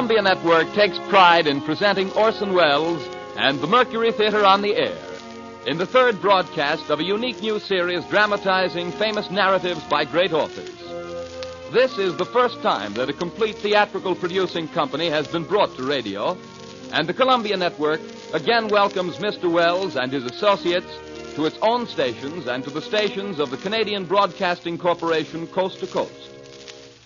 Columbia Network takes pride in presenting Orson Welles and the Mercury Theatre on the air in the third broadcast of a unique new series dramatizing famous narratives by great authors. This is the first time that a complete theatrical producing company has been brought to radio, and the Columbia Network again welcomes Mr. Welles and his associates to its own stations and to the stations of the Canadian Broadcasting Corporation coast to coast.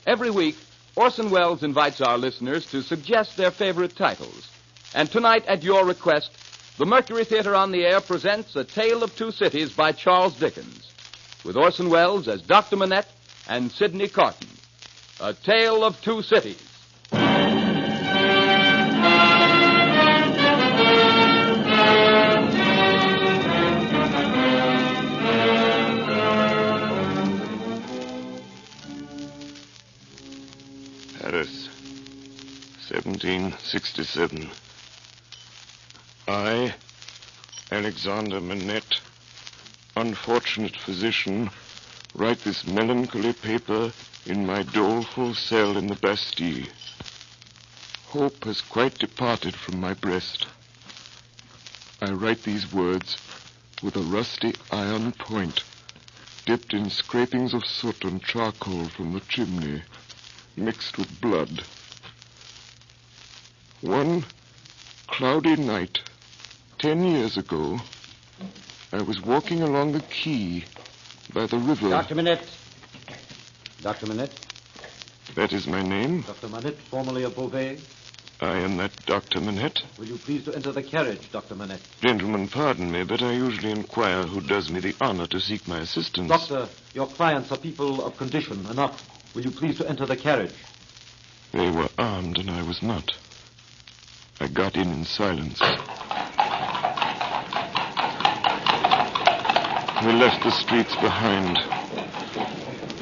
Every week, Orson Welles invites our listeners to suggest their favorite titles. And tonight, at your request, the Mercury Theatre on the Air presents A Tale of Two Cities by Charles Dickens, with Orson Welles as Dr. Manette and Sidney Carton. A Tale of Two Cities. Paris, 1767. I, Alexander Manette, unfortunate physician, write this melancholy paper in my doleful cell in the Bastille. Hope has quite departed from my breast. I write these words with a rusty iron point, dipped in scrapings of soot and charcoal from the chimney, mixed with blood. One cloudy night, 10 years ago, I was walking along the quay by the river. Dr. Manette. Dr. Manette. That is my name. Dr. Manette, formerly of Beauvais. I am that Dr. Manette. Will you please to enter the carriage, Dr. Manette? Gentlemen, pardon me, but I usually inquire who does me the honor to seek my assistance. Doctor, your clients are people of condition. Enough. Will you please to enter the carriage? They were armed and I was not. I got in silence. We left the streets behind,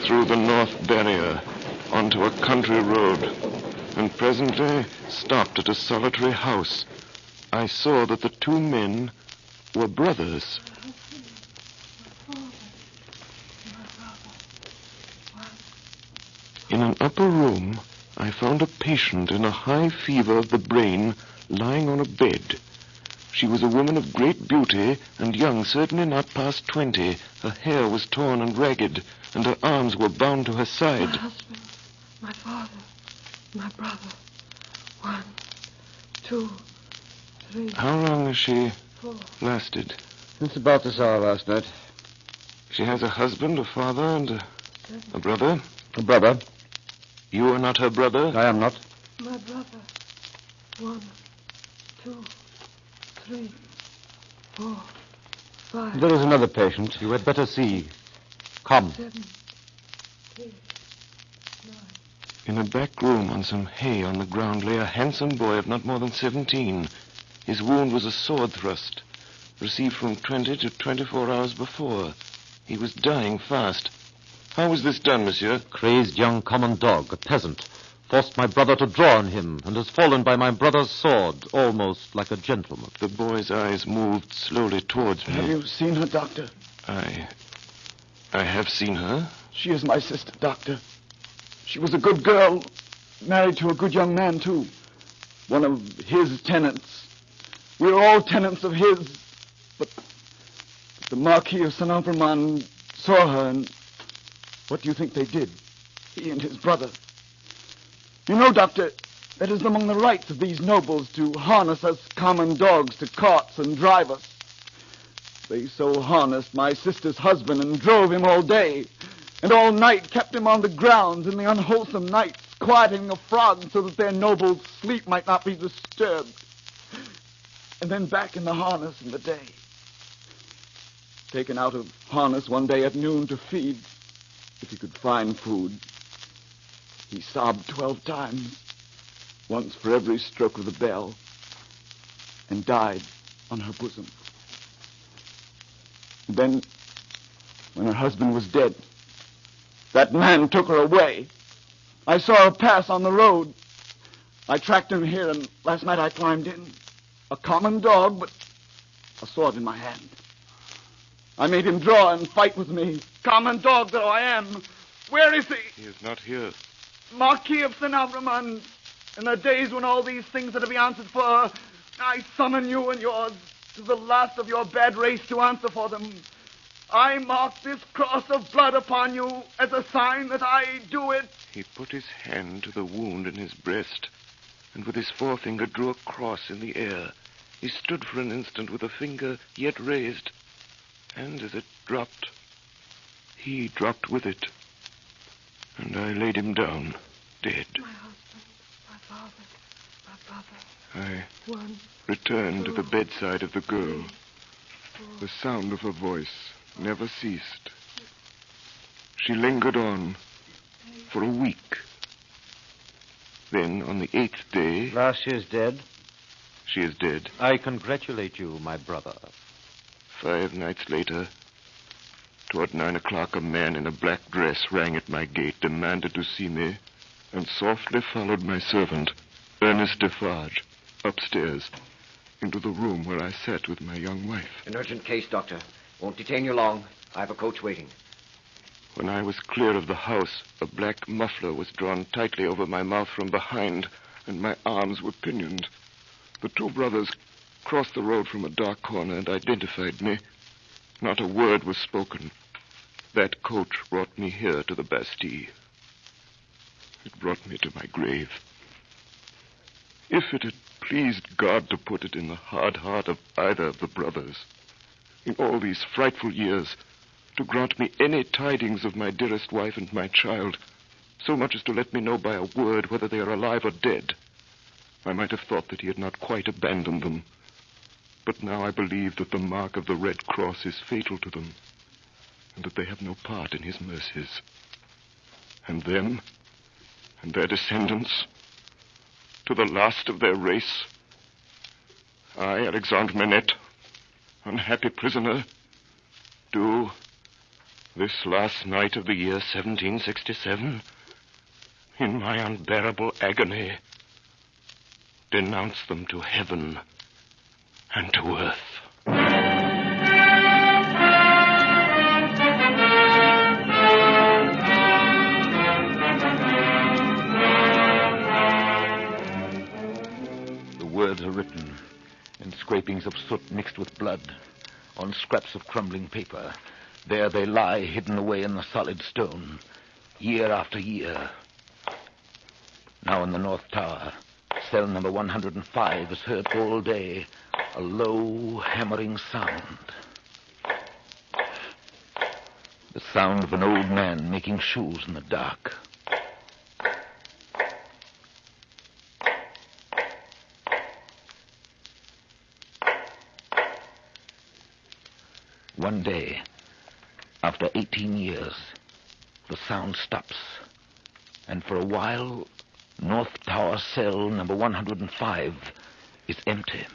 through the North Barrier, onto a country road, and presently stopped at a solitary house. I saw that the two men were brothers. In an upper room, I found a patient in a high fever of the brain lying on a bed. She was a woman of great beauty and young, certainly not past 20. Her hair was torn and ragged, and her arms were bound to her side. My husband, my father, my brother. 1, 2, 3. How long has she 4. lasted? It's about this hour last night. She has a husband, a father, and a brother. A brother. You are not her brother? I am not. My brother. 1, 2, 3, 4, 5. There is another patient. You had better see. Come. 7, 8, 9. In a back room on some hay on the ground lay a handsome boy of not more than 17. His wound was a sword thrust, received from 20 to 24 hours before. He was dying fast. How was this done, monsieur? Crazed young common dog, a peasant, forced my brother to draw on him and has fallen by my brother's sword, almost like a gentleman. The boy's eyes moved slowly towards me. Have you seen her, Doctor? I have seen her. She is my sister, Doctor. She was a good girl, married to a good young man, too. One of his tenants. We are all tenants of his. But the Marquis of Saint-Ambremont saw her, and what do you think they did? He and his brother. You know, Doctor, that is among the rights of these nobles to harness us common dogs to carts and drive us. They so harnessed my sister's husband and drove him all day, and all night kept him on the grounds in the unwholesome nights, quieting the frogs so that their noble sleep might not be disturbed. And then back in the harness in the day. Taken out of harness one day at noon to feed, if he could find food. He sobbed 12 times, once for every stroke of the bell, and died on her bosom. And then, when her husband was dead, that man took her away. I saw her pass on the road. I tracked him here, and last night I climbed in. A common dog, but a sword in my hand. I made him draw and fight with me. Common dog though I am. Where is he? He is not here. Marquis of Saint-Ambremont, In the days when all these things are to be answered for, I summon you and yours to the last of your bad race to answer for them. I mark this cross of blood upon you as a sign that I do it. He put his hand to the wound in his breast, and with his forefinger drew a cross in the air. He stood for an instant with a finger yet raised, and as it dropped, he dropped with it, and I laid him down, dead. My husband, my father, my brother. I One, returned to two, the bedside of the girl. four. The sound of her voice never ceased. She lingered on for a week. Then, on the 8th day... Last she is dead. She is dead. I congratulate you, my brother. 5 nights later, toward 9 o'clock, a man in a black dress rang at my gate, demanded to see me, and softly followed my servant, Ernest Defarge, upstairs, into the room where I sat with my young wife. An urgent case, Doctor. Won't detain you long. I have a coach waiting. When I was clear of the house, a black muffler was drawn tightly over my mouth from behind, and my arms were pinioned. The 2 brothers crossed the road from a dark corner and identified me. Not a word was spoken. That coach brought me here to the Bastille. It brought me to my grave. If it had pleased God to put it in the hard heart of either of the brothers, in all these frightful years, to grant me any tidings of my dearest wife and my child, so much as to let me know by a word whether they are alive or dead, I might have thought that he had not quite abandoned them. But now I believe that the mark of the Red Cross is fatal to them, and that they have no part in his mercies. And them, and their descendants, to the last of their race, I, Alexandre Manette, unhappy prisoner, do, this last night of the year 1767, in my unbearable agony, denounce them to heaven and to earth. The words are written in scrapings of soot mixed with blood on scraps of crumbling paper. There they lie, hidden away in the solid stone, year after year. Now in the North Tower, cell number 105 is heard all day, a low, hammering sound. The sound of an old man making shoes in the dark. One day, after 18 years, the sound stops, and for a while, North Tower cell number 105 is empty.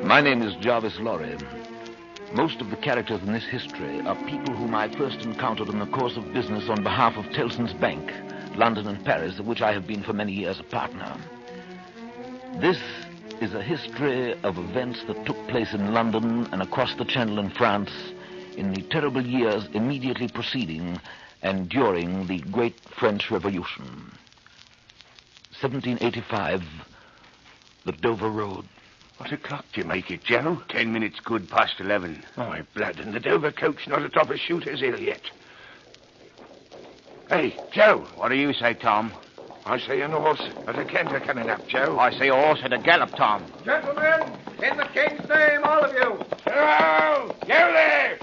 My name is Jarvis Lorry. Most of the characters in this history are people whom I first encountered in the course of business on behalf of Tellson's Bank, London and Paris, of which I have been for many years a partner. This is a history of events that took place in London and across the Channel in France in the terrible years immediately preceding and during the Great French Revolution. 1785, the Dover Road. What o'clock do you make it, Joe? 10 minutes good past 11. My blood, and the Dover coach not atop a shooter's hill yet. Hey, Joe. What do you say, Tom? I say an horse. There's a canter coming up, Joe. I say a horse at a gallop, Tom. Gentlemen, in the king's name, all of you. Hello! You there!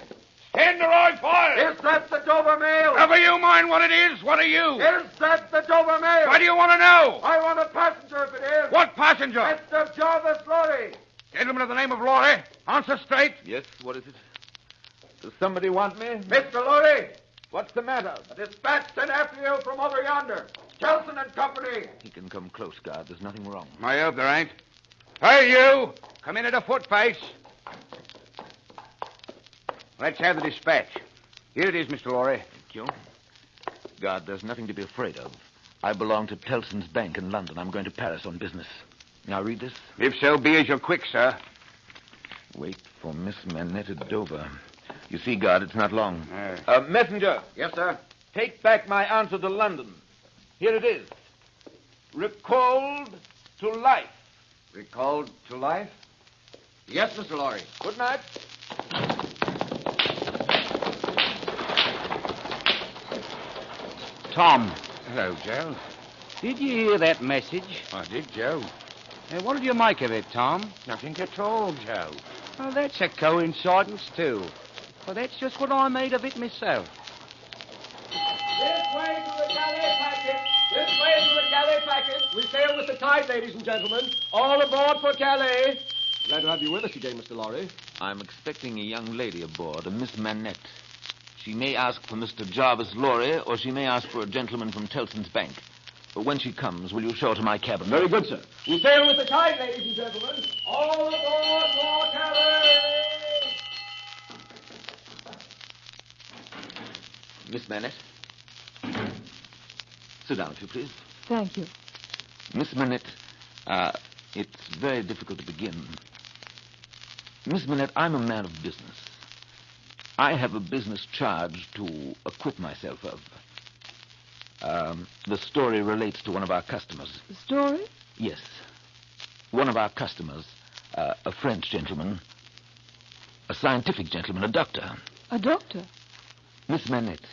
Stand the right fire! Is that the Dover mail? Never you mind what it is. What are you? Is that the Dover mail? What do you want to know? I want a passenger if it is. What passenger? Mr. Jarvis Lorry. Gentleman of the name of Lorry. Answer straight. Yes, what is it? Does somebody want me? Mr. Lorry, What's the matter? a dispatch sent after you from over yonder. Kelson and Company. He can come close, guard. There's nothing wrong. I hope there ain't. Hey, you! Come in at a footpace. Let's have the dispatch. Here it is, Mr. Lorry. Thank you. Guard, there's nothing to be afraid of. I belong to Tellson's Bank in London. I'm going to Paris on business. Now read this. If so be as you're quick, sir. Wait for Miss Manette at Dover. You see, guard, it's not long. Messenger. Yes, sir. Take back my answer to London. Here it is. Recalled to life. Recalled to life? Yes, Mr. Lorry. Good night. Tom. Hello, Joe. Did you hear that message? I did, Joe. What did you make of it, Tom? Nothing at all, Joe. Oh, that's a coincidence, too. Well, that's just what I made of it myself. This way to the Calais packet. This way to the Calais packet. We sail with the tide, ladies and gentlemen. All aboard for Calais. Glad to have you with us again, Mr. Lorry. I'm expecting a young lady aboard, a Miss Manette. She may ask for Mr. Jarvis Lorry, or she may ask for a gentleman from Tellson's Bank. But when she comes, will you show her to my cabin? Very good, sir. We sail with the tide, ladies and gentlemen. All aboard for Calais. Miss Manette. Sit down, if you please. Thank you. Miss Manette, it's very difficult to begin. Miss Manette, I'm a man of business. I have a business charge to acquit myself of. The story relates to one of our customers. The story? Yes. One of our customers, a French gentleman, a scientific gentleman, a doctor. A doctor? Miss Manette,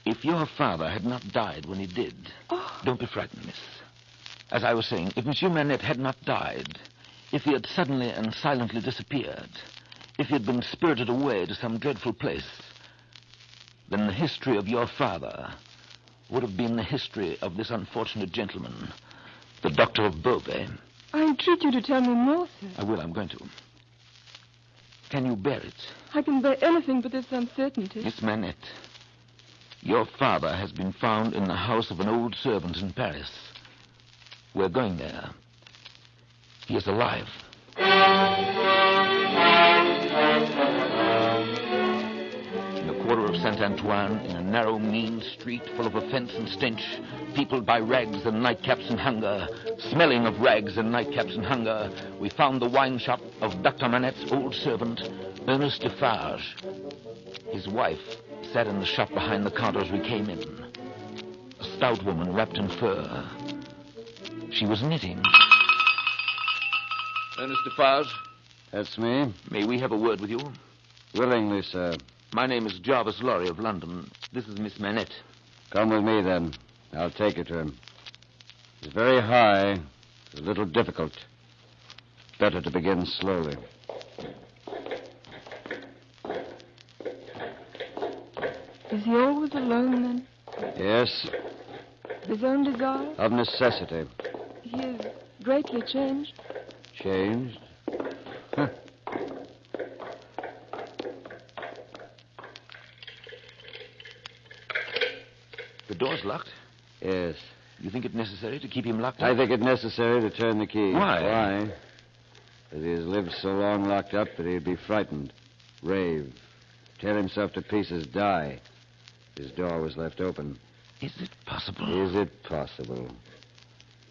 if your father had not died when he did, don't be frightened, miss. As I was saying, if Monsieur Manette had not died, if he had suddenly and silently disappeared, if he had been spirited away to some dreadful place, then the history of your father would have been the history of this unfortunate gentleman, the doctor of Beauvais. I entreat you to tell me more, sir. I will, I'm going to. Can you bear it? I can bear anything but this uncertainty. Miss Manette, your father has been found in the house of an old servant in Paris. We're going there. He is alive. In the quarter of Saint-Antoine, in a narrow, mean street full of offense and stench, peopled by rags and nightcaps and hunger, smelling of rags and nightcaps and hunger, we found the wine shop of Dr. Manette's old servant, Ernest Defarge. His wife sat in the shop behind the counter as we came in. A stout woman wrapped in fur. She was knitting. Ernest Defarge? That's me. May we have a word with you? Willingly, sir. My name is Jarvis Lorry of London. This is Miss Manette. Come with me, then. I'll take you to him. It's very high. It's a little difficult. Better to begin slowly. Is he always alone, then? Yes, Of his own desire? of necessity. He is greatly changed. Changed? Huh. The door's locked. Yes. You think it necessary to keep him locked up? I think it necessary to turn the key. Why? Why? Because he has lived so long locked up that he'd be frightened, rave, tear himself to pieces, die. His door was left open. Is it possible? Is it possible?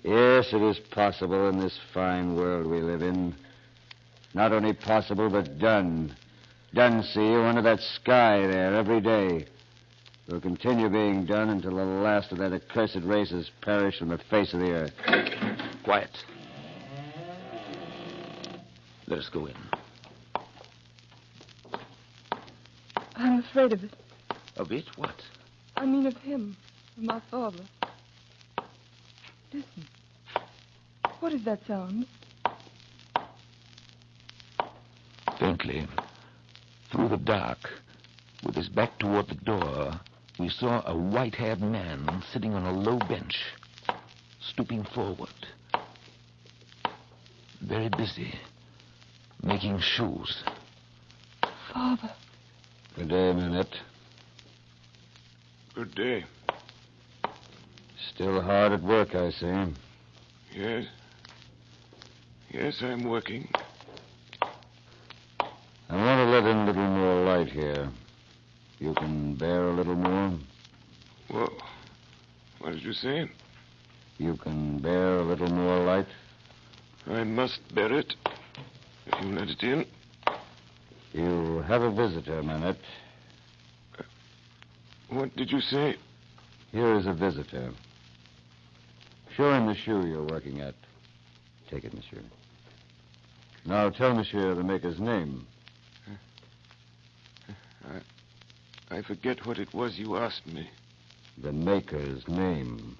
Yes, it is possible in this fine world we live in. Not only possible, but done. Done, see you, under that sky there every day. Will continue being done until the last of that accursed race has perished from the face of the earth. Quiet. Let us go in. I'm afraid of it. Of it? What? I mean of him, of my father. Listen. What is that sound? Faintly, through the dark, with his back toward the door, we saw a white-haired man sitting on a low bench, stooping forward. Very busy, making shoes. Father. Good day, Manette. Good day. Still hard at work, I see. Yes. Yes, I'm working. I want to let in a little more light here. You can bear a little more? Well, what did you say? You can bear a little more light? I must bear it. If You let it in. You have a visitor, Manette. What did you say? Here is a visitor. Show him the shoe you're working at. Take it, monsieur. Now tell monsieur the maker's name. I forget what it was you asked me. The maker's name.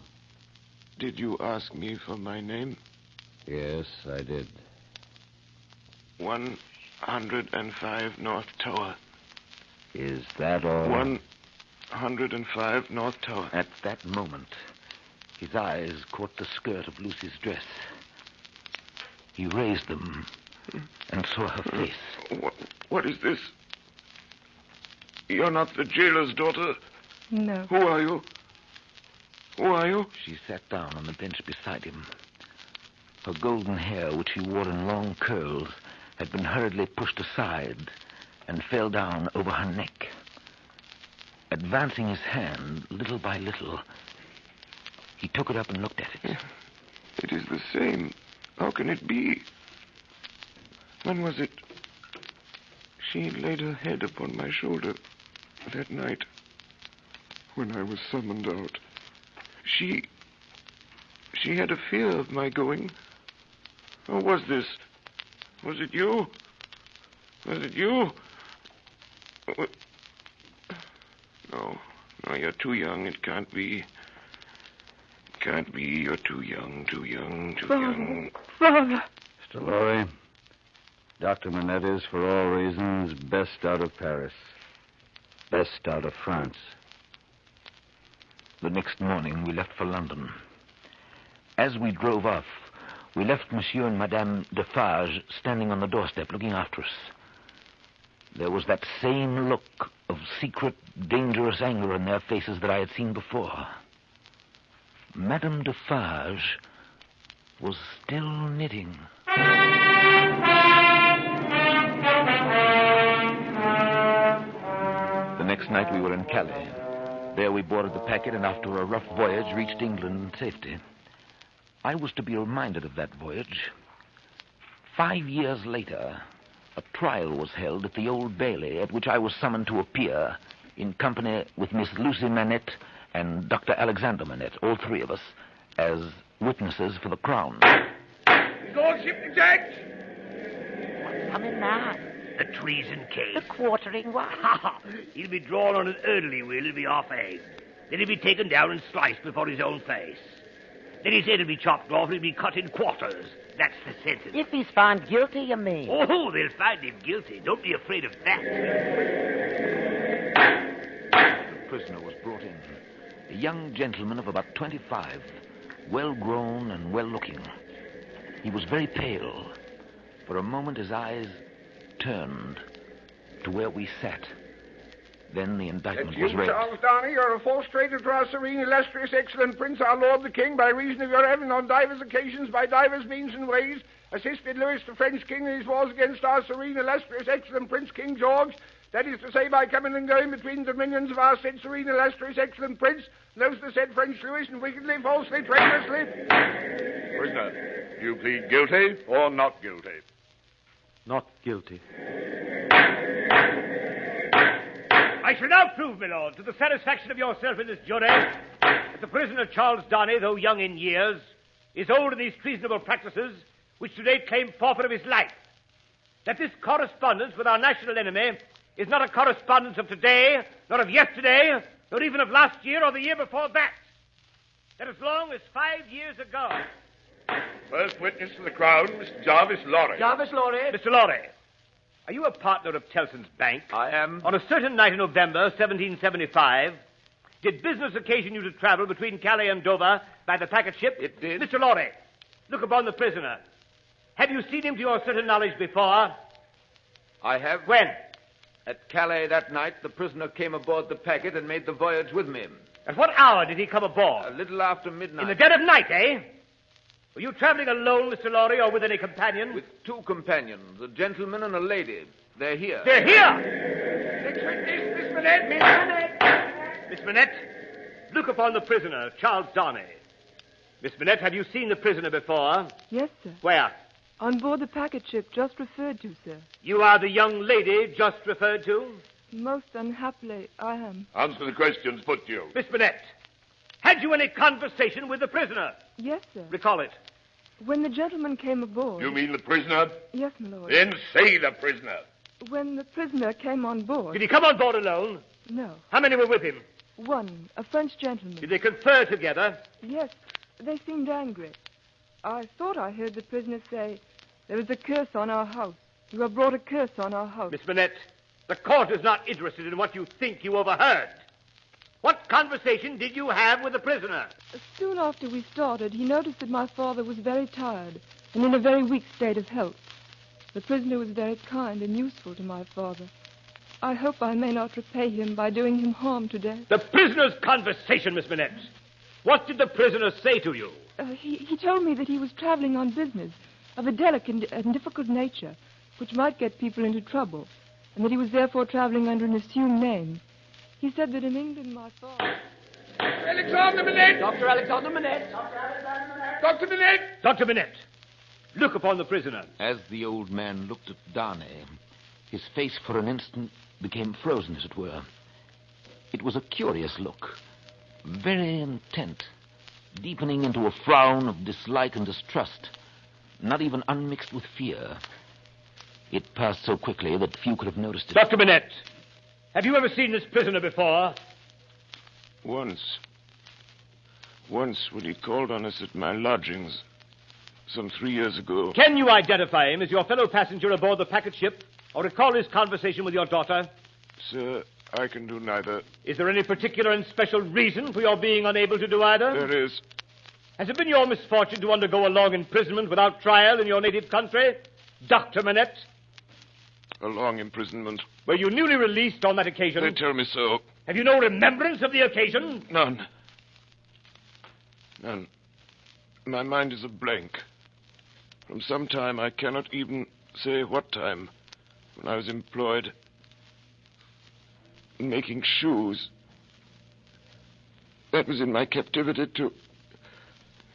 Did you ask me for my name? Yes, I did. 105 North Tower. Is that all? 105 North Tower. At that moment, his eyes caught the skirt of Lucy's dress. He raised them and saw her face. What is this? You're not the jailer's daughter? No. Who are you? Who are you? She sat down on the bench beside him. Her golden hair, which she wore in long curls, had been hurriedly pushed aside and fell down over her neck. Advancing his hand, little by little, he took it up and looked at it. It is the same. How can it be? When was it? She laid her head upon my shoulder that night when I was summoned out. She had a fear of my going. Or was this? Was it you? Was it you? No, you're too young. It can't be. It can't be. You're too young, too young. Father. Mr. Lorry, Dr. Manette is, for all reasons, best out of Paris. Best out of France. The next morning, we left for London. As we drove off, we left Monsieur and Madame Defarge standing on the doorstep looking after us. There was that same look of secret, dangerous anger in their faces that I had seen before. Madame Defarge was still knitting. The next night we were in Calais. There we boarded the packet and after a rough voyage reached England in safety. I was to be reminded of that voyage. 5 years later, a trial was held at the Old Bailey at which I was summoned to appear in company with Miss Lucy Manette and Dr. Alexander Manette, all three of us, as witnesses for the Crown. His Lordship exact. What's coming now? A treason case. The quartering one. He'll be drawn on an early will. He'll be half-egged. Then he'll be taken down and sliced before his own face. Then his head will be chopped off and he'll be cut in quarters. That's the sentence. If he's found guilty, you mean? Oh, they'll find him guilty. Don't be afraid of that. The prisoner was brought in. A young gentleman of about 25, well-grown and well-looking. He was very pale. For a moment, his eyes turned to where we sat. Then the indictment was read. Charles Darnay, you're a false traitor to our serene, illustrious, excellent Prince, our Lord the King, by reason of your having on divers occasions, by divers means and ways, assisted Louis the French King in his wars against our serene, illustrious, excellent Prince, King George. That is to say, by coming and going between the dominions of our said serene, illustrious, excellent Prince, and those the said French Louis, and wickedly, falsely, traitorously. Prisoner, do you plead guilty or not guilty? Not guilty. I shall now prove, my lord, to the satisfaction of yourself in this jury, that the prisoner Charles Darnay, though young in years, is old in these treasonable practices which today claim forfeit of his life. That this correspondence with our national enemy is not a correspondence of today, nor of yesterday, nor even of last year or the year before that. That as long as 5 years ago... First witness for the Crown, Mr. Jarvis Lorry. Jarvis Lorry. Mr. Lorry, are you a partner of Tellson's Bank? I am. On a certain night in November, 1775, did business occasion you to travel between Calais and Dover by the packet ship? It did. Mr. Lorry, look upon the prisoner. Have you seen him to your certain knowledge before? I have. When? At Calais that night, the prisoner came aboard the packet and made the voyage with me. At what hour did he come aboard? A little after midnight. In the dead of night, eh? Were you traveling alone, Mr. Lorry, or with any companion? With two companions, a gentleman and a lady. They're here. They're here! Next witness, Miss Manette. Miss Manette. Miss Manette, look upon the prisoner, Charles Darnay. Miss Manette, have you seen the prisoner before? Yes, sir. Where? On board the packet ship just referred to, sir. You are the young lady just referred to? Most unhappily, I am. Answer the questions put to you. Miss Burnett, had you any conversation with the prisoner? Yes, sir. Recall it. When the gentleman came aboard... You mean the prisoner? Yes, my lord. Then say the prisoner. When the prisoner came on board... Did he come on board alone? No. How many were with him? One, a French gentleman. Did they confer together? Yes, they seemed angry. I thought I heard the prisoner say, there is a curse on our house. You have brought a curse on our house. Miss Burnett, the court is not interested in what you think you overheard. What conversation did you have with the prisoner? Soon after we started, he noticed that my father was very tired and in a very weak state of health. The prisoner was very kind and useful to my father. I hope I may not repay him by doing him harm today. The prisoner's conversation, Miss Burnett. What did the prisoner say to you? He told me that he was traveling on business of a delicate and difficult nature, which might get people into trouble, and that he was therefore traveling under an assumed name. He said that in England, my father... Alexander Manette! Dr. Alexander Manette! Dr. Manette! Dr. Manette, look upon the prisoner. As the old man looked at Darnay, his face for an instant became frozen, as it were. It was a curious look, very intent, deepening into a frown of dislike and distrust, not even unmixed with fear. It passed so quickly that few could have noticed it. Dr. Manette, have you ever seen this prisoner before? Once when he called on us at my lodgings some 3 years ago. Can you identify him as your fellow passenger aboard the packet ship, or recall his conversation with your daughter? Sir, I can do neither. Is there any particular and special reason for your being unable to do either? There is. Has it been your misfortune to undergo a long imprisonment without trial in your native country, Dr. Manette? A long imprisonment. Were you newly released on that occasion? They tell me so. Have you no remembrance of the occasion? None. My mind is a blank. From some time, I cannot even say what time, when I was employed in making shoes. That was in my captivity to...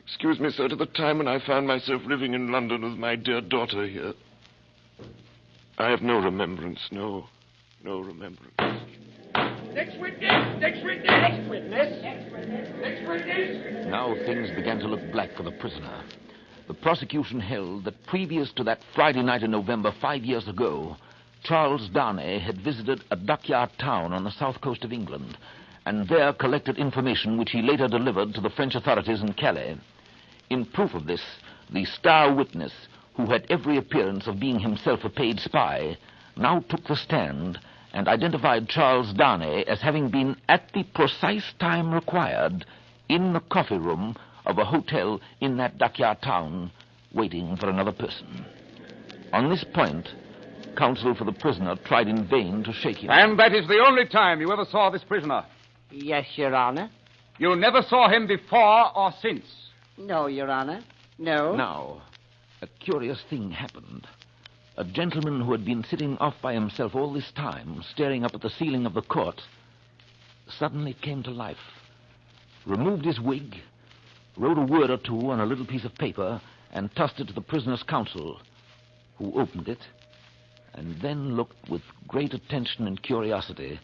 Excuse me, sir, to the time when I found myself living in London with my dear daughter here. I have no remembrance, no remembrance. Next witness! Next witness! Next witness! Next witness! Now things began to look black for the prisoner. The prosecution held that previous to that Friday night in November 5 years ago, Charles Darnay had visited a dockyard town on the south coast of England, and there collected information which he later delivered to the French authorities in Calais. In proof of this, the star witness, who had every appearance of being himself a paid spy, now took the stand and identified Charles Darnay as having been at the precise time required in the coffee room of a hotel in that dockyard town, waiting for another person. On this point, counsel for the prisoner tried in vain to shake him. And that is the only time you ever saw this prisoner? Yes, Your Honor. You never saw him before or since? No, Your Honor. No. Now, a curious thing happened. A gentleman who had been sitting off by himself all this time, staring up at the ceiling of the court, suddenly came to life, removed his wig, wrote a word or two on a little piece of paper, and tossed it to the prisoner's counsel, who opened it, and then looked with great attention and curiosity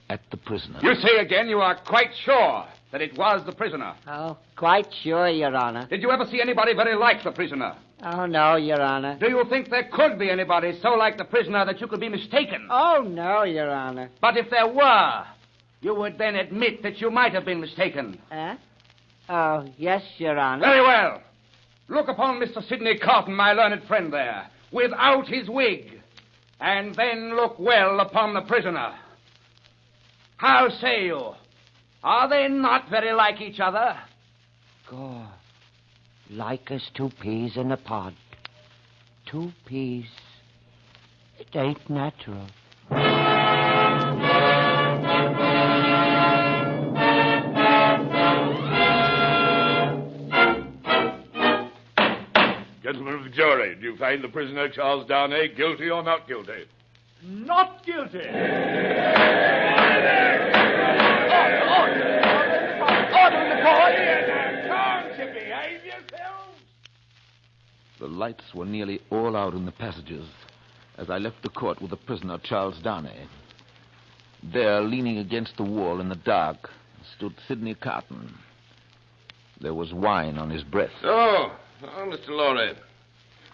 at the prisoner. You say again you are quite sure that it was the prisoner? Oh, quite sure, Your Honor. Did you ever see anybody very like the prisoner? Oh, no, Your Honor. Do you think there could be anybody so like the prisoner that you could be mistaken? Oh, no, Your Honor. But if there were, you would then admit that you might have been mistaken. Oh, yes, Your Honor. Very well. Look upon Mr. Sidney Carton, my learned friend there, without his wig, and then look well upon the prisoner. How say you? Are they not very like each other? God, like as two peas in a pod. Two peas. It ain't natural. Gentlemen of the jury, do you find the prisoner, Charles Darnay, guilty or not guilty? Not guilty. Order in the court! Can't you behave yourselves? The lights were nearly all out in the passages as I left the court with the prisoner, Charles Darnay. There, leaning against the wall in the dark, stood Sidney Carton. There was wine on his breath. So, Mr. Lorry,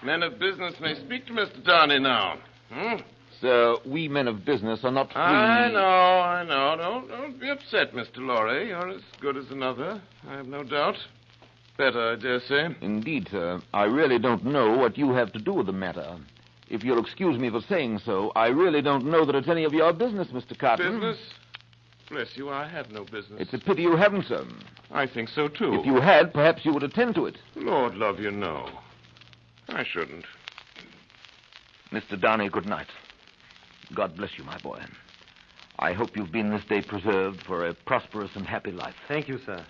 men of business may speak to Mr. Darnay now. Sir, we men of business are not free. I know. Don't be upset, Mr. Lorry. You're as good as another, I have no doubt. Better, I dare say. Indeed, sir. I really don't know what you have to do with the matter. If you'll excuse me for saying so, I really don't know that it's any of your business, Mr. Carton. Business? Bless you, I have no business. It's a pity you haven't, sir. I think so, too. If you had, perhaps you would attend to it. Lord love you, no. I shouldn't. Mr. Darnay, good night. God bless you, my boy. I hope you've been this day preserved for a prosperous and happy life. Thank you, sir.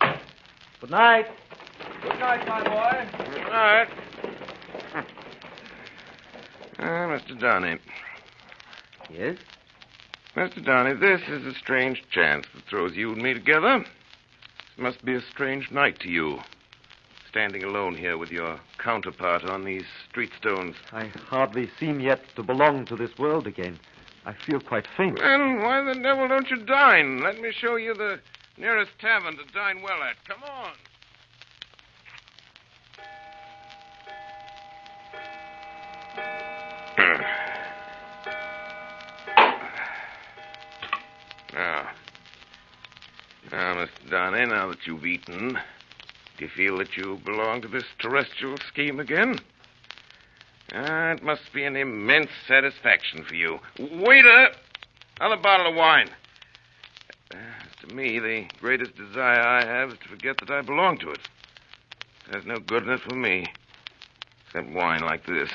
Good night. Good night, my boy. Good night. Mr. Darnay. Yes? Mr. Darnay, this is a strange chance that throws you and me together. This must be a strange night to you, standing alone here with your counterpart on these street stones. I hardly seem yet to belong to this world again. I feel quite faint. Then why the devil don't you dine? Let me show you the nearest tavern to dine well at. Come on. Now, Mr. Darnay, now that you've eaten, do you feel that you belong to this terrestrial scheme again? It must be an immense satisfaction for you. Waiter, another bottle of wine. To me, the greatest desire I have is to forget that I belong to it. There's no good in it for me, except wine like this.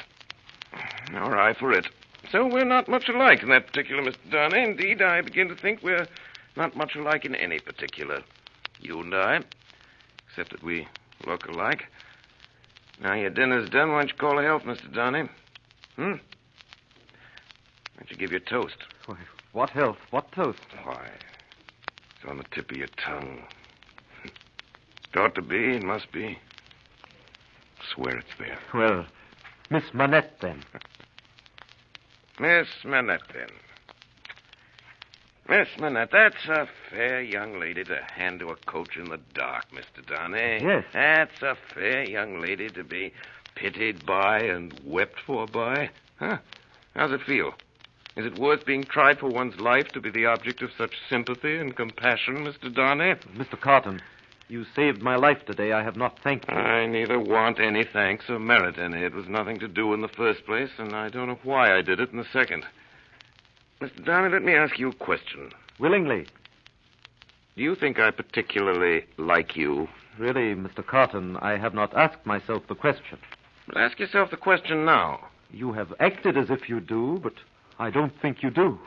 Nor I for it. So we're not much alike in that particular, Mr. Darnay. Indeed, I begin to think we're not much alike in any particular. You and I, except that we look alike. Now your dinner's done, why don't you call a health, Mr. Darnay? Why don't you give your toast? Why, what health? What toast? Why, it's on the tip of your tongue. It ought to be, it must be. I swear it's there. Well, Miss Manette, then. Miss Manette, then. Miss Manette, that's a fair young lady to hand to a coach in the dark, Mr. Darnay. Yes. That's a fair young lady to be pitied by and wept for by. Huh? How's it feel? Is it worth being tried for one's life to be the object of such sympathy and compassion, Mr. Darnay? Mr. Carton, you saved my life today. I have not thanked you. I neither want any thanks or merit any. It was nothing to do in the first place, and I don't know why I did it in the second. Mr. Darnay, let me ask you a question. Willingly. Do you think I particularly like you? Really, Mr. Carton, I have not asked myself the question. But ask yourself the question now. You have acted as if you do, but I don't think you do.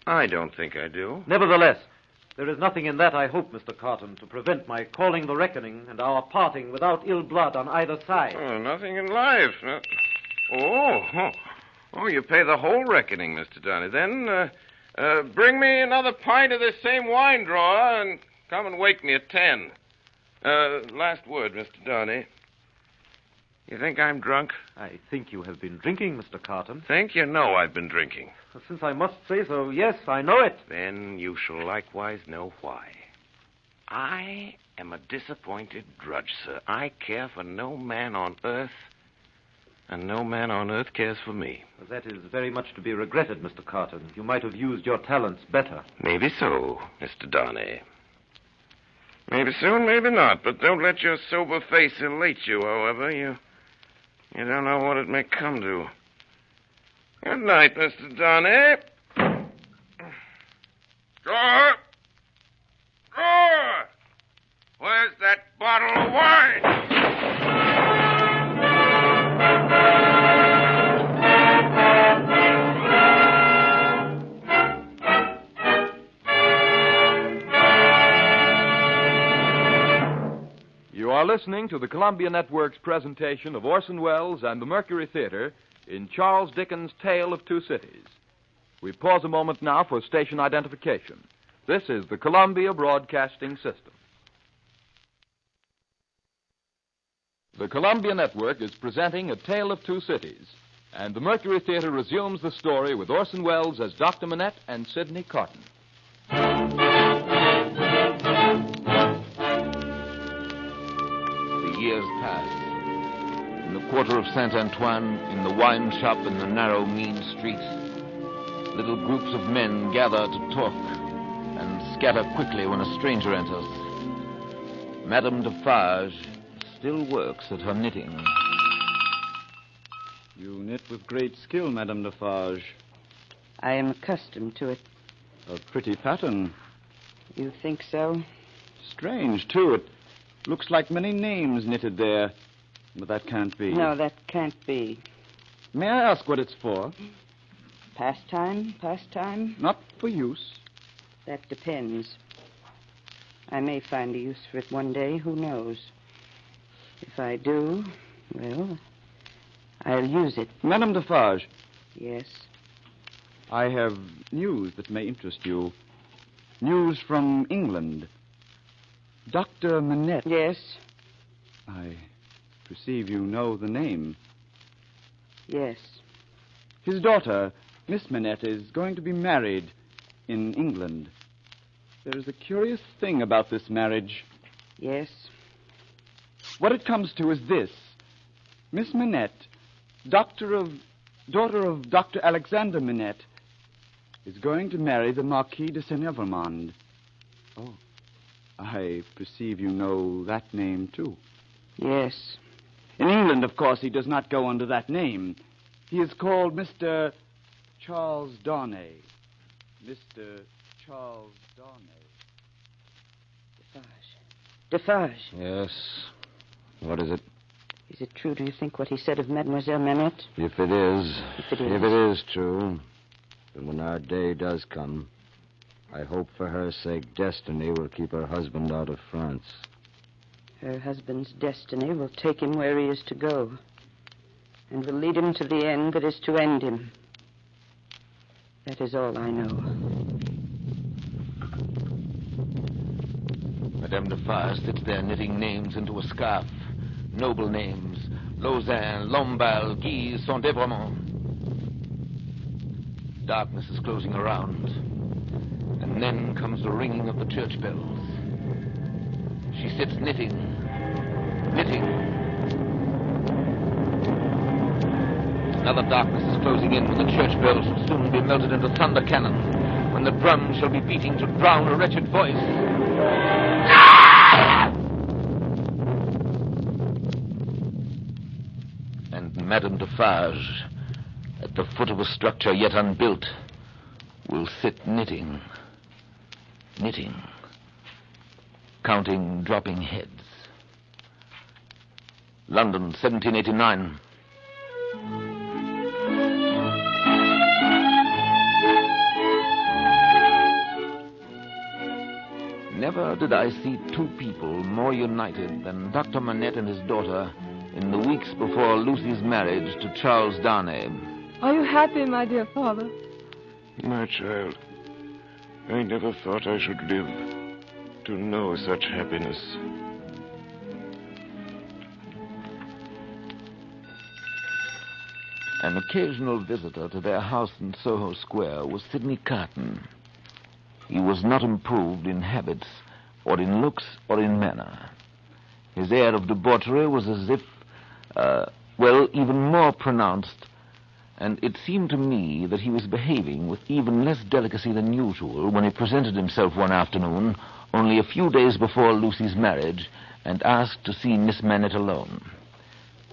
I don't think I do. Nevertheless, there is nothing in that, I hope, Mr. Carton, to prevent my calling the reckoning and our parting without ill blood on either side. Oh, nothing in life. Oh, you pay the whole reckoning, Mr. Darnay. Then, bring me another pint of this same wine drawer and come and wake me at 10. Last word, Mr. Darnay. You think I'm drunk? I think you have been drinking, Mr. Carton. Think you know I've been drinking? Since I must say so, yes, I know it. Then you shall likewise know why. I am a disappointed drudge, sir. I care for no man on earth, and no man on earth cares for me. That is very much to be regretted, Mr. Carton. You might have used your talents better. Maybe so, Mr. Darnay. Maybe so, maybe not. But don't let your sober face elate you, however. You don't know what it may come to. Good night, Mr. Darnay. Drawer! Drawer! Where's that bottle of wine? You are listening to the Columbia Network's presentation of Orson Welles and the Mercury Theatre in Charles Dickens' Tale of Two Cities. We pause a moment now for station identification. This is the Columbia Broadcasting System. The Columbia Network is presenting A Tale of Two Cities, and the Mercury Theatre resumes the story with Orson Welles as Dr. Manette and Sidney Carton. The years pass. In the quarter of Saint-Antoine, in the wine shop in the narrow, mean street, little groups of men gather to talk and scatter quickly when a stranger enters. Madame Defarge still works at her knitting. You knit with great skill, Madame Defarge. I am accustomed to it. A pretty pattern. You think so? Strange, too. It looks like many names knitted there. But that can't be. No, that can't be. May I ask what it's for? Pastime? Not for use. That depends. I may find a use for it one day, who knows? If I do, well, I'll use it. Madame Defarge. Yes? I have news that may interest you. News from England. Dr. Manette. Yes? I perceive you know the name. Yes. His daughter, Miss Manette, is going to be married in England. There is a curious thing about this marriage. Yes? What it comes to is this. Miss Manette, daughter of Dr. Alexander Manette, is going to marry the Marquis de Saint-Evremond. Oh, I perceive you know that name, too. Yes. In England, of course, he does not go under that name. He is called Mr. Charles Darnay. Mr. Charles Darnay. Defarge. Yes. What is it? Is it true, do you think, what he said of Mademoiselle Manette? If it is. If it is true, then when our day does come, I hope for her sake destiny will keep her husband out of France. Her husband's destiny will take him where he is to go, and will lead him to the end that is to end him. That is all I know. Madame Defarge sits there knitting names into a scarf. Noble names. Lausanne, Lamballe, Guise, Saint-Evremond. Darkness is closing around. And then comes the ringing of the church bells. She sits knitting. Another darkness is closing in when the church bells shall soon be melted into thunder cannon, when the drums shall be beating to drown a wretched voice. And Madame Defarge, at the foot of a structure yet unbuilt, will sit knitting, counting dropping heads. London, 1789. Never did I see two people more united than Dr. Manette and his daughter in the weeks before Lucy's marriage to Charles Darnay. Are you happy, my dear father? My child, I never thought I should live to know such happiness. An occasional visitor to their house in Soho Square was Sidney Carton. He was not improved in habits, or in looks, or in manner. His air of debauchery was as if, even more pronounced, and it seemed to me that he was behaving with even less delicacy than usual when he presented himself one afternoon, only a few days before Lucy's marriage, and asked to see Miss Manette alone.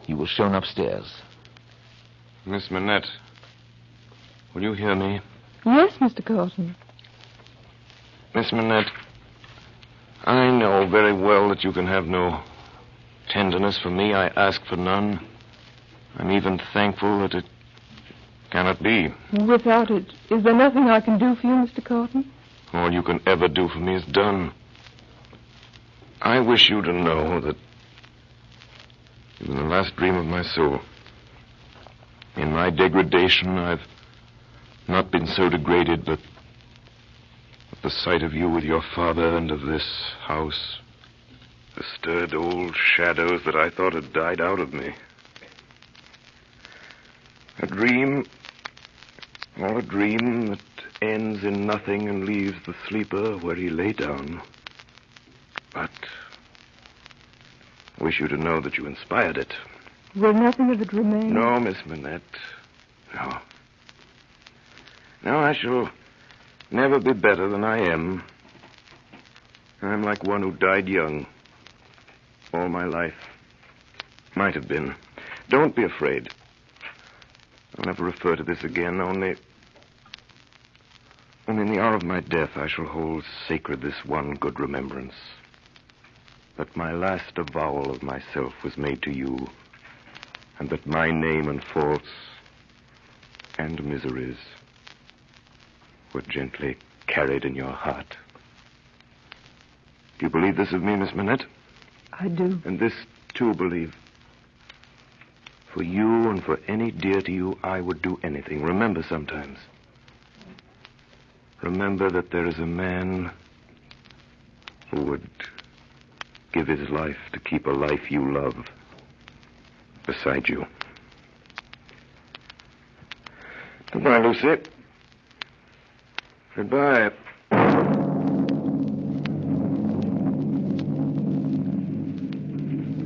He was shown upstairs. Miss Manette, will you hear me? Yes, Mr. Carton. Miss Manette, I know very well that you can have no tenderness for me. I ask for none. I'm even thankful that it cannot be. Without it, is there nothing I can do for you, Mr. Carton? All you can ever do for me is done. I wish you to know that in the last dream of my soul, in my degradation, I've not been so degraded, but at the sight of you with your father and of this house, The stirred old shadows that I thought had died out of me. A dream, or a dream that ends in nothing and leaves the sleeper where he lay down. But I wish you to know that you inspired it. Will nothing of it remain? No, Miss Manette. No. No, I shall never be better than I am. I'm like one who died young. All my life. Might have been. Don't be afraid. I'll never refer to this again, only in the hour of my death I shall hold sacred this one good remembrance. That my last avowal of myself was made to you, and that my name and faults and miseries were gently carried in your heart. Do you believe this of me, Miss Manette? I do. And this, too, believe. For you and for any dear to you, I would do anything. Remember sometimes. Remember that there is a man who would give his life to keep a life you love beside you. Goodbye, Lucy. Goodbye.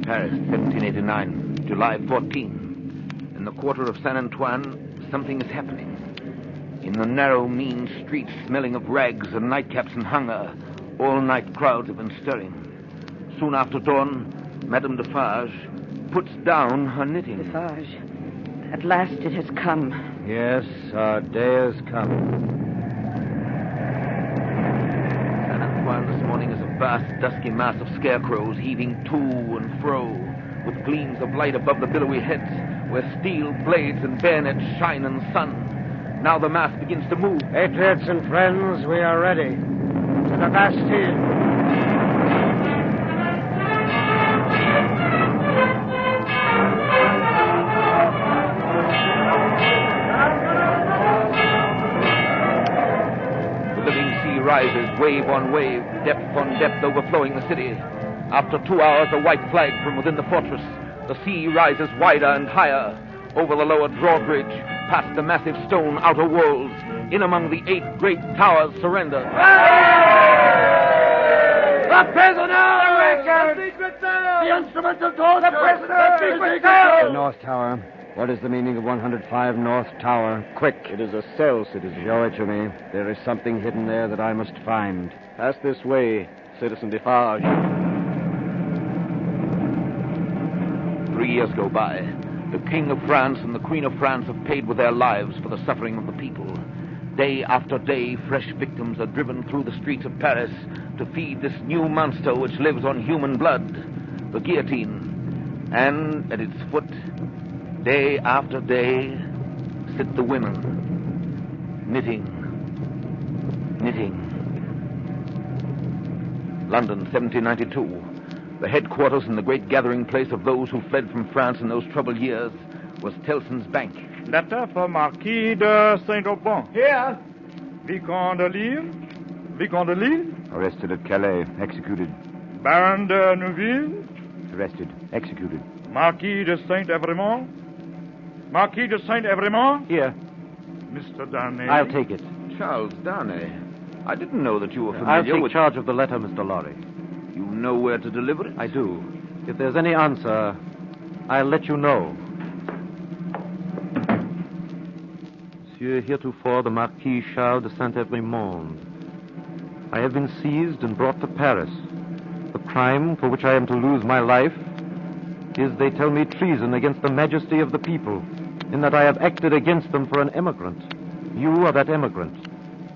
Paris, 1789, July 14. In the quarter of Saint Antoine, something is happening. In the narrow, mean streets, smelling of rags and nightcaps and hunger, all-night crowds have been stirring. Soon after dawn, Madame Defarge puts down her knitting. Defarge, at last it has come. Yes, our day has come. Saint Antoine this morning is a vast, dusky mass of scarecrows heaving to and fro, with gleams of light above the billowy heads, where steel blades and bayonets shine in the sun. Now the mass begins to move. Patriots and friends, we are ready. To the Bastille. Rises wave on wave, depth on depth, overflowing the city. After 2 hours, a white flag from within the fortress. The sea rises wider and higher, over the lower drawbridge, past the massive stone outer walls, in among the 8 great towers surrender. The prisoner! The instrument of torture! The prisoner! The North Tower. What is the meaning of 105 North Tower? Quick. It is a cell, citizen. Show it to me. There is something hidden there that I must find. Pass this way, Citizen Defarge. 3 years go by. The King of France and the Queen of France have paid with their lives for the suffering of the people. Day after day, fresh victims are driven through the streets of Paris to feed this new monster which lives on human blood, the guillotine. And at its foot, day after day, sit the women, knitting. London, 1792. The headquarters and the great gathering place of those who fled from France in those troubled years was Tellson's Bank. Letter for Marquis de Saint-Aubin. Here. Vicomte de Lille. Vicomte de Lille. Arrested at Calais. Executed. Baron de Neuville. Arrested. Executed. Marquis de Saint-Evremont. Marquis de Saint-Evremont. Here. Mr. Darnay. I'll take it. Charles Darnay. I didn't know that you were familiar I'll take with... charge of the letter, Mr. Lorry. You know where to deliver it? I do. If there's any answer, I'll let you know. Monsieur, heretofore the Marquis Charles de Saint-Evremond. I have been seized and brought to Paris. The crime for which I am to lose my life is, they tell me, treason against the majesty of the people, in that I have acted against them for an emigrant. You are that emigrant.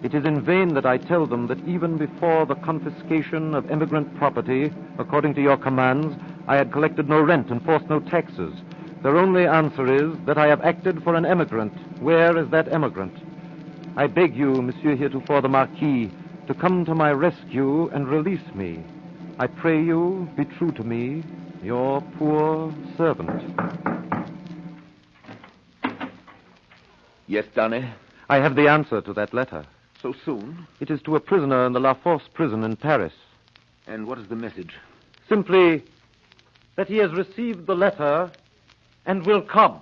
It is in vain that I tell them that even before the confiscation of emigrant property, according to your commands, I had collected no rent and forced no taxes. Their only answer is that I have acted for an emigrant. Where is that emigrant? I beg you, Monsieur heretofore the Marquis, to come to my rescue and release me. I pray you, be true to me, your poor servant. Yes, Darnay? I have the answer to that letter. So soon? It is to a prisoner in the La Force prison in Paris. And what is the message? Simply that he has received the letter and will come.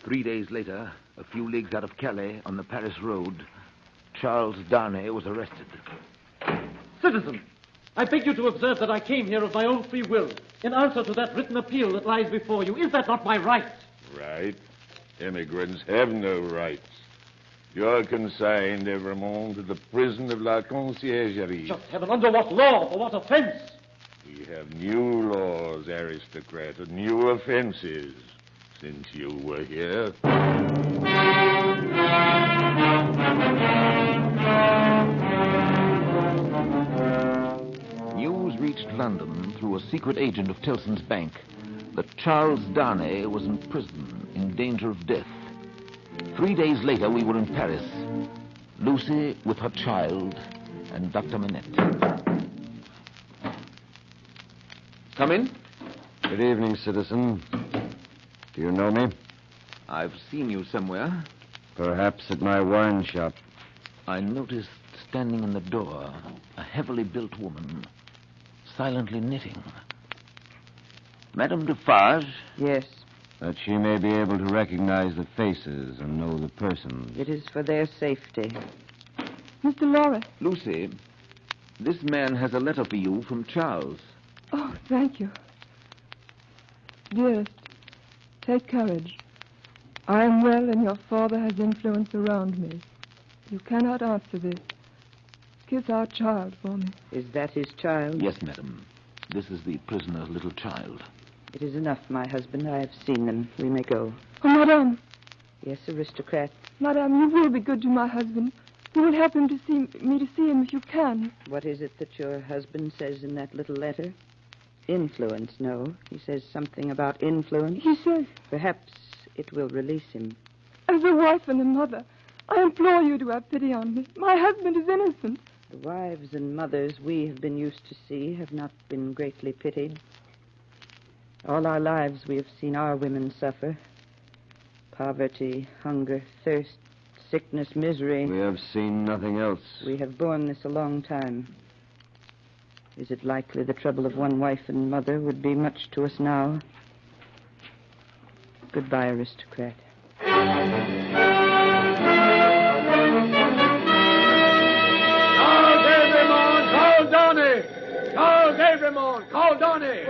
3 days later, a few leagues out of Calais, on the Paris road, Charles Darnay was arrested. Citizen, I beg you to observe that I came here of my own free will, in answer to that written appeal that lies before you. Is that not my right? Right? Immigrants have no rights. You're consigned, Evremont, to the prison of La Conciergerie. Just heaven, under what law? For what offense? We have new laws, aristocrat, and new offenses since you were here. News reached London through a secret agent of Tellson's bank that Charles Darnay was in prison in danger of death. 3 days later, we were in Paris. Lucy with her child and Dr. Manette. Come in. Good evening, citizen. Do you know me? I've seen you somewhere. Perhaps at my wine shop. I noticed standing in the door a heavily built woman, silently knitting. Madame Defarge? Yes. That she may be able to recognize the faces and know the persons. It is for their safety. Mr. Laura. Lucy, this man has a letter for you from Charles. Oh, thank you. Dearest, take courage. I am well, and your father has influence around me. You cannot answer this. Kiss our child for me. Is that his child? Yes, madam. This is the prisoner's little child. It is enough, my husband. I have seen them. We may go. Oh, Madame. Yes, aristocrat. Madame, you will be good to my husband. You will help him to see me to see him if you can. What is it that your husband says in that little letter? Influence, no. He says something about influence. He says... Perhaps it will release him. As a wife and a mother, I implore you to have pity on me. My husband is innocent. The wives and mothers we have been used to see have not been greatly pitied. All our lives we have seen our women suffer. Poverty, hunger, thirst, sickness, misery. We have seen nothing else. We have borne this a long time. Is it likely the trouble of one wife and mother would be much to us now? Goodbye, aristocrat. Charles Evremont, call Donny! Charles Evremont, call Donny!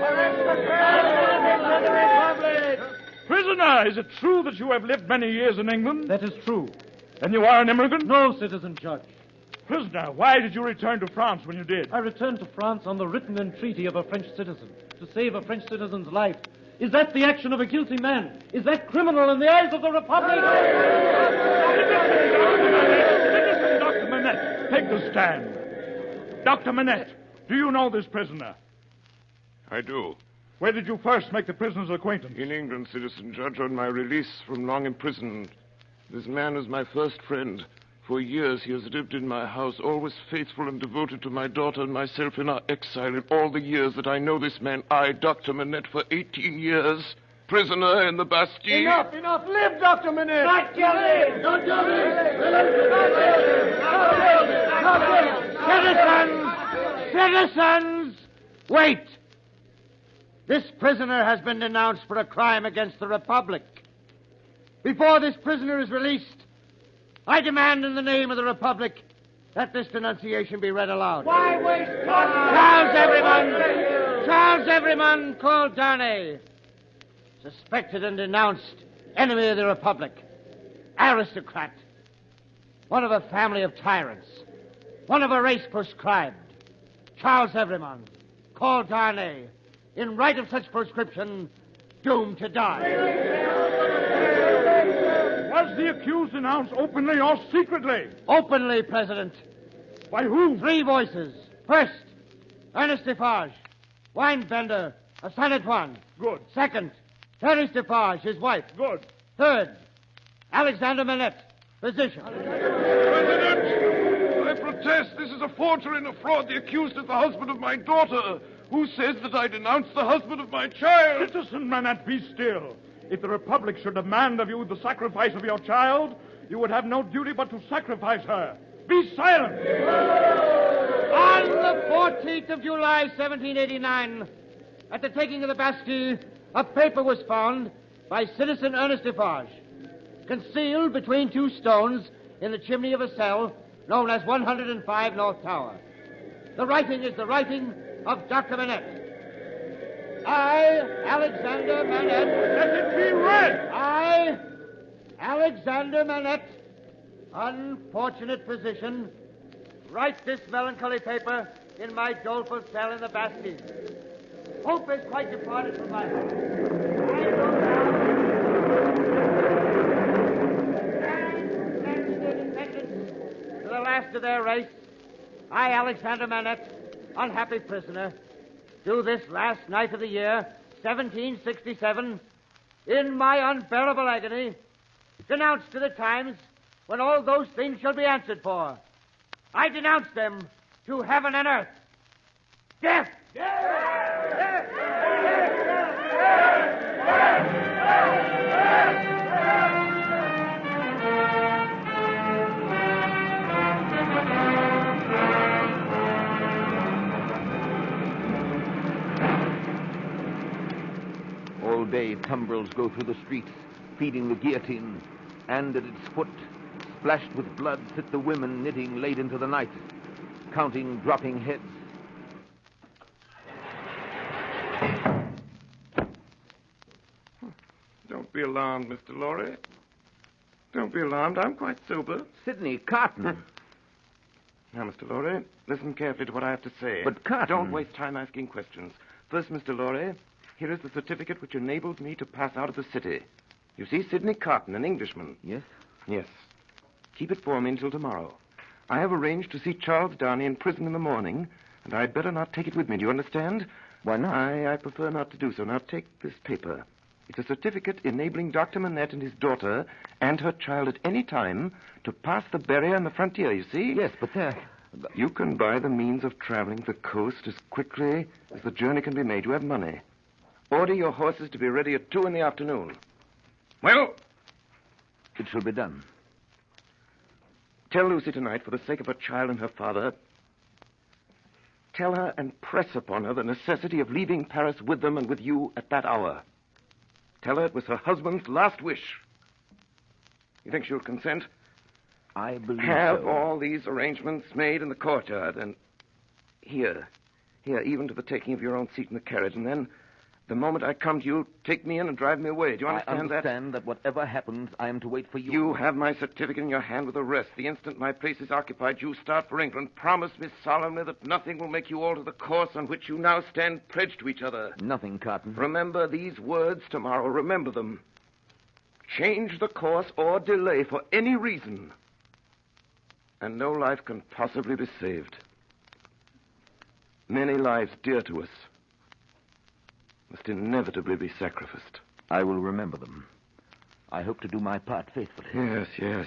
Prisoner, is it true that you have lived many years in England? That is true. Then you are an immigrant? No, citizen judge. Prisoner, why did you return to France when you did? I returned to France on the written entreaty of a French citizen to save a French citizen's life. Is that the action of a guilty man? Is that criminal in the eyes of the Republic? Citizen Dr. Manette, take the stand. Dr. Manette, do you know this prisoner? I do. Where did you first make the prisoner's acquaintance? In England, citizen judge, on my release from long imprisonment. This man is my first friend. For years he has lived in my house, always faithful and devoted to my daughter and myself in our exile. In all the years that I know this man, I, Dr. Manette, for 18 years, prisoner in the Bastille. Enough! Live, Dr. Manette! Not kill him! Don't kill him! Citizens! Wait! This prisoner has been denounced for a crime against the Republic. Before this prisoner is released, I demand in the name of the Republic that this denunciation be read aloud. Why waste Charles Everyman called Darnay. Suspected and denounced enemy of the Republic. Aristocrat. One of a family of tyrants. One of a race proscribed. Charles Everyman called Darnay. In right of such proscription, doomed to die. Was the accused denounced openly or secretly? Openly, President. By whom? 3 voices. First, Ernest Defarge, wine vendor of Saint Antoine. Good. Second, Thérèse Defarge, his wife. Good. Third, Alexander Manette, physician. President, I protest this is a forgery and a fraud. The accused is the husband of my daughter, who says that I denounced the husband of my child. Citizen Manette, be still. If the Republic should demand of you the sacrifice of your child, you would have no duty but to sacrifice her. Be silent! On the 14th of July, 1789, at the taking of the Bastille, a paper was found by Citizen Ernest Defarge, concealed between two stones in the chimney of a cell known as 105 North Tower. The writing is the writing of Dr. Manette. I, Alexander Manette... Let it be read! I, Alexander Manette, unfortunate physician, write this melancholy paper in my doleful cell in the Bastille. Hope is quite departed from my heart. I go down to the last of their race. I, Alexander Manette, unhappy prisoner, do this last night of the year, 1767, in my unbearable agony, denounce to the times when all those things shall be answered for. I denounce them to heaven and earth. Death! All day, tumbrils go through the streets, feeding the guillotine, and at its foot, splashed with blood, sit the women knitting late into the night, counting dropping heads. Don't be alarmed, Mr. Lorry. Don't be alarmed. I'm quite sober. Sidney Carton. Now, Mr. Lorry, listen carefully to what I have to say. But Carton... Don't waste time asking questions. First, Mr. Lorry, here is the certificate which enables me to pass out of the city. You see, Sidney Carton, an Englishman. Yes? Yes. Keep it for me until tomorrow. I have arranged to see Charles Darnay in prison in the morning, and I'd better not take it with me. Do you understand? Why not? I prefer not to do so. Now, take this paper. It's a certificate enabling Dr. Manette and his daughter and her child at any time to pass the barrier on the frontier, you see? Yes, but you can buy the means of traveling the coast as quickly as the journey can be made. You have money. Order your horses to be ready at 2 in the afternoon. Well? It shall be done. Tell Lucy tonight, for the sake of her child and her father, tell her and press upon her the necessity of leaving Paris with them and with you at that hour. Tell her it was her husband's last wish. You think she'll consent? I believe Have so. all these arrangements made in the courtyard, and here, even to the taking of your own seat in the carriage, and then, the moment I come to you, take me in and drive me away. Do you understand that? I understand that whatever happens, I am to wait for you. You have my certificate in your hand with the rest. The instant my place is occupied, you start for England. Promise me solemnly that nothing will make you alter the course on which you now stand pledged to each other. Nothing, Carton. Remember these words tomorrow. Remember them. Change the course or delay for any reason, and no life can possibly be saved. Many lives dear to us must inevitably be sacrificed. I will remember them. I hope to do my part faithfully. Yes, yes.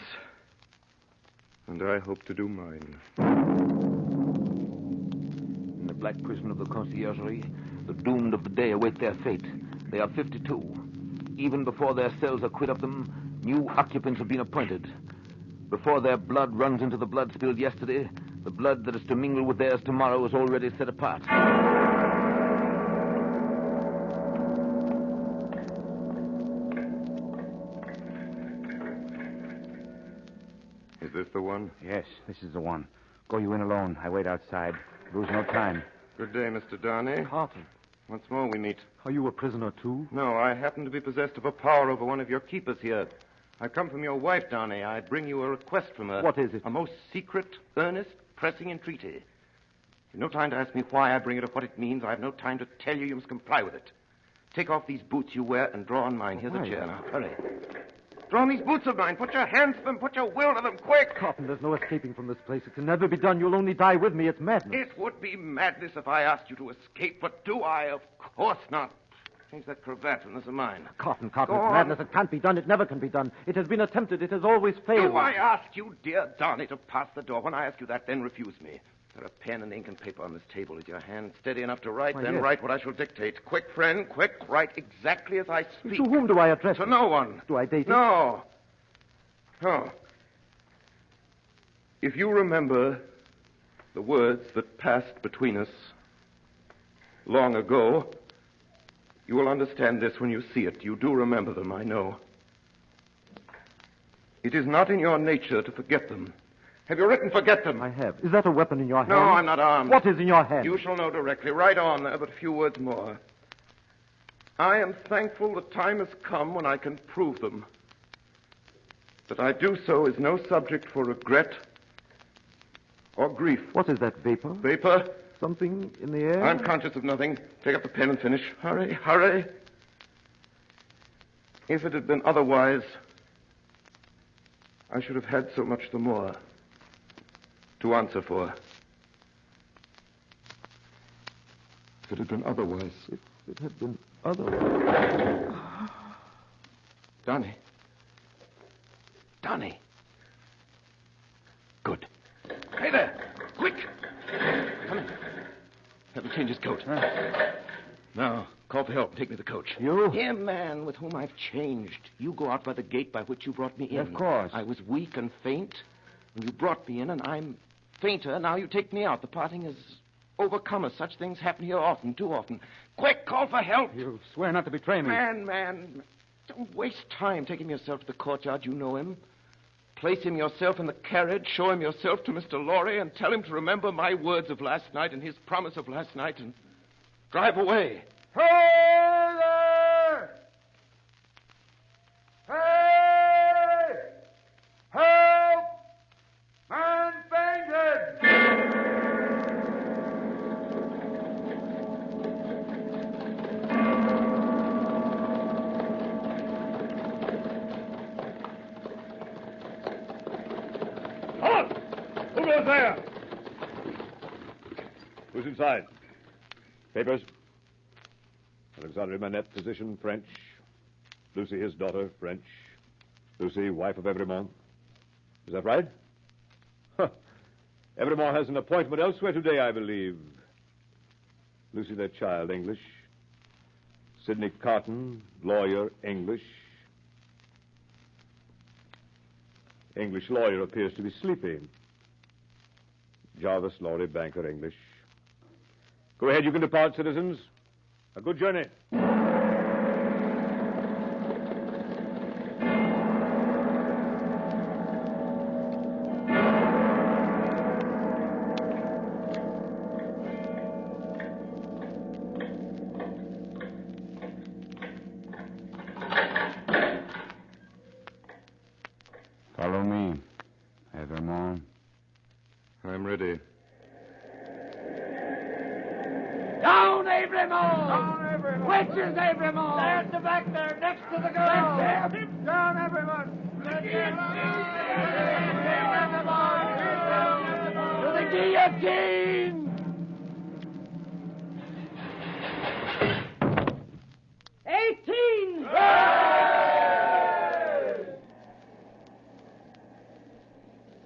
And I hope to do mine. In the black prison of the Conciergerie, the doomed of the day await their fate. They are 52. Even before their cells are quit of them, new occupants have been appointed. Before their blood runs into the blood spilled yesterday, the blood that is to mingle with theirs tomorrow is already set apart. Is this the one? Yes, this is the one. Go you in alone. I wait outside. Lose no time. Good day, Mr. Darnay. Carton. Once more we meet. Are you a prisoner, too? No, I happen to be possessed of a power over one of your keepers here. I come from your wife, Darnay. I bring you a request from her. What is it? A most secret, earnest, pressing entreaty. You've no time to ask me why I bring it or what it means. I have no time to tell you. You must comply with it. Take off these boots you wear and draw on mine. Here's a chair. Now, hurry. Draw on these boots of mine. Put your hands to them. Put your will to them. Quick! Carton, there's no escaping from this place. It can never be done. You'll only die with me. It's madness. It would be madness if I asked you to escape, but do I? Of course not. Change that cravat from this of mine. Carton, Go it's on. madness. It can't be done. It never can be done. It has been attempted. It has always failed. Do I ask you, dear Darnay, to pass the door? When I ask you that, then refuse me. There are pen and ink and paper on this table. Is your hand steady enough to write? Why, Then yes. write what I shall dictate. Quick, friend, quick. Write exactly as I speak. To whom do I address To it? no one. Do I date it? No. No. If you remember the words that passed between us long ago. You will understand this when you see it. You do remember them, I know. It is not in your nature to forget them. Have you written forget them? I have. Is that a weapon in your hand? No, I'm not armed. What is in your hand? You shall know directly. Right on there, but a few words more. I am thankful the time has come when I can prove them. That I do so is no subject for regret or grief. What is that, vapor? Vapor? Something in the air? I'm conscious of nothing. Take up the pen and finish. Hurry, hurry. If it had been otherwise, I should have had so much the more to answer for. If it had been otherwise. If it had been otherwise. Donnie. Donnie. Good. Hey there. Quick. Come in. Have him change his coat. Now, call for help. Take me to the coach. You? Him, man, with whom I've changed. You go out by the gate by which you brought me in. Of course. I was weak and faint, and you brought me in, and I'm fainter. Now you take me out. The parting has overcome us. Such things happen here often, too often. Quick, call for help. You swear not to betray me. Man. Don't waste time. Take him yourself to the courtyard. You know him. Place him yourself in the carriage. Show him yourself to Mr. Lorry and tell him to remember my words of last night and his promise of last night and drive away. Hey there! Hey! Help! Man fainted! Halt! Who goes there? Who's inside? Papers? Alexandre Manette, physician, French. Lucy, his daughter, French. Lucy, wife of Evremont. Is that right? Huh. Evremont has an appointment elsewhere today, I believe. Lucy, their child, English. Sidney Carton, lawyer, English. English lawyer appears to be sleeping. Jarvis Lorry, banker, English. Go ahead, you can depart, citizens. A good journey. Follow me, Evremont. I'm ready. Down, Evremont! Down, Evremont! Which is Evremont? There at the back there, next to the girl. That's him. Down, Evremont! To the guillotine!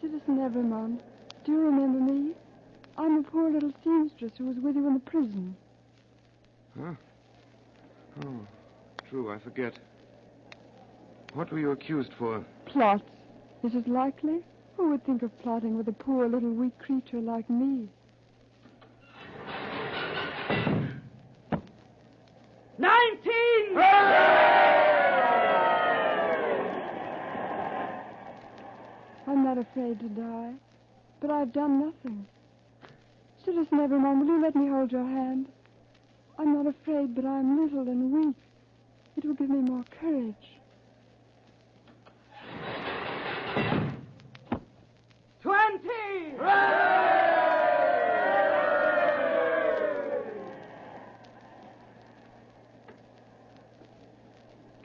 Citizen Evremont, do you remember me? I'm the poor little seamstress who was with you in the prison. Huh? Oh, true, I forget. What were you accused for? Plots. Is it likely? Who would think of plotting with a poor little weak creature like me? 19! I'm not afraid to die, but I've done nothing. Citizen Evremont, will you let me hold your hand? I'm not afraid, but I'm little and weak. It will give me more courage.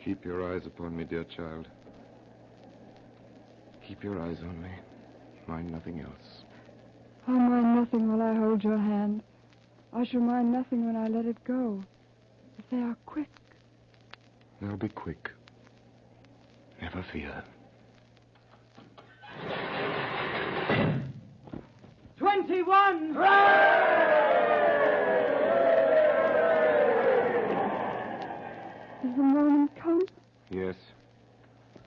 Keep your eyes upon me, dear child. Keep your eyes on me. Mind nothing else. I'll mind nothing while I hold your hand. I shall mind nothing when I let it go. If they are quick. They'll be quick. Never fear. 21! Is the moment come? Yes,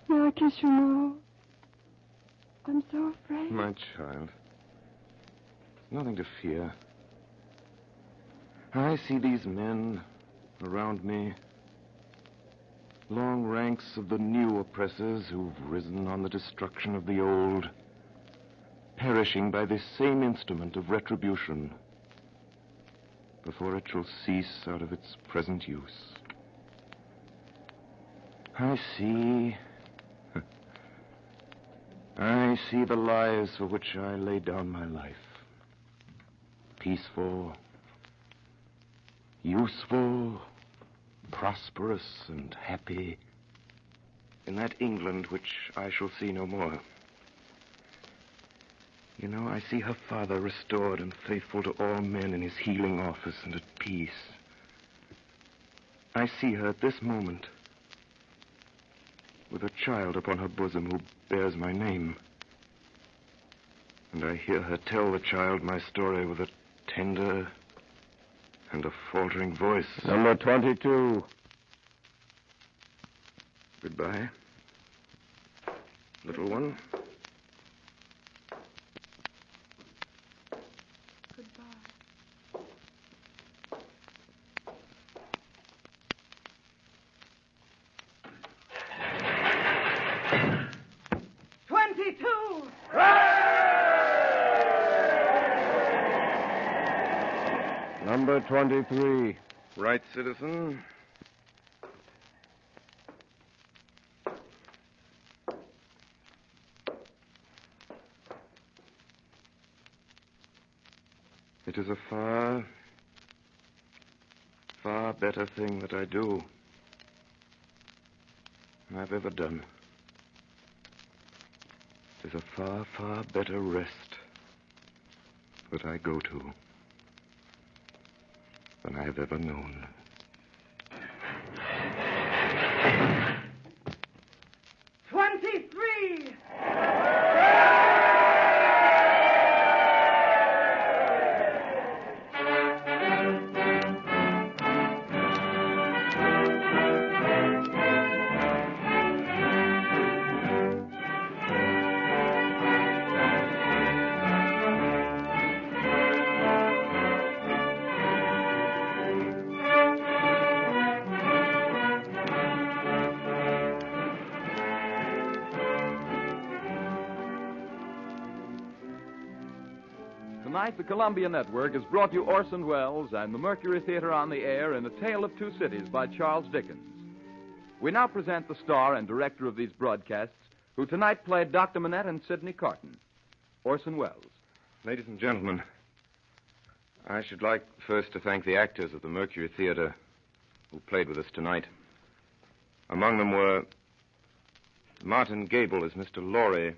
May I kiss you now? I'm so afraid. my child. Nothing to fear. I see these men around me, long ranks of the new oppressors who've risen on the destruction of the old, perishing by this same instrument of retribution before it shall cease out of its present use. I see the lives for which I laid down my life. Peaceful, useful, prosperous, and happy in that England which I shall see no more. You know, I see her father restored and faithful to all men in his healing office and at peace. I see her at this moment with a child upon her bosom who bears my name. And I hear her tell the child my story with a tender and a faltering voice. Number 22. Goodbye, little one. Goodbye. 22! Number 23. Right, citizen. It is a far, far better thing that I do than I've ever done. It is a far, far better rest that I go to than I have ever known. Tonight, the Columbia Network has brought you Orson Welles and the Mercury Theatre on the air in A Tale of Two Cities by Charles Dickens. We now present the star and director of these broadcasts, who tonight played Dr. Manette and Sidney Carton, Orson Welles. Ladies and gentlemen, I should like first to thank the actors of the Mercury Theatre who played with us tonight. Among them were Martin Gable as Mr. Laurie,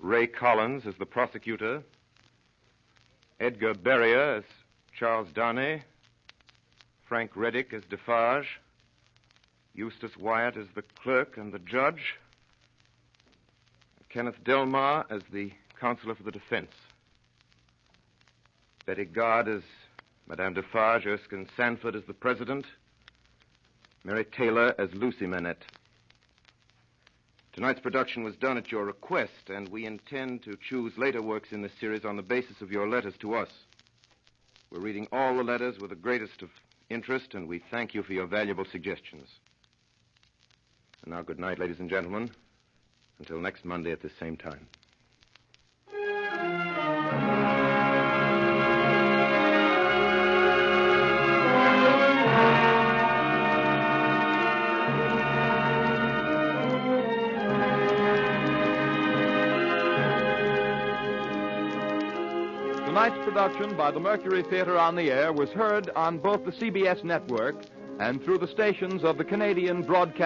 Ray Collins as the prosecutor, Edgar Berrier as Charles Darnay, Frank Reddick as Defarge, Eustace Wyatt as the clerk and the judge, Kenneth Delmar as the counselor for the defense, Betty Gard as Madame Defarge, Erskine Sanford as the president, Mary Taylor as Lucy Manette. Tonight's production was done at your request, and we intend to choose later works in this series on the basis of your letters to us. We're reading all the letters with the greatest of interest, and we thank you for your valuable suggestions. And now, good night, ladies and gentlemen. Until next Monday at this same time. Tonight's production by the Mercury Theatre on the air was heard on both the CBS network and through the stations of the Canadian Broadcast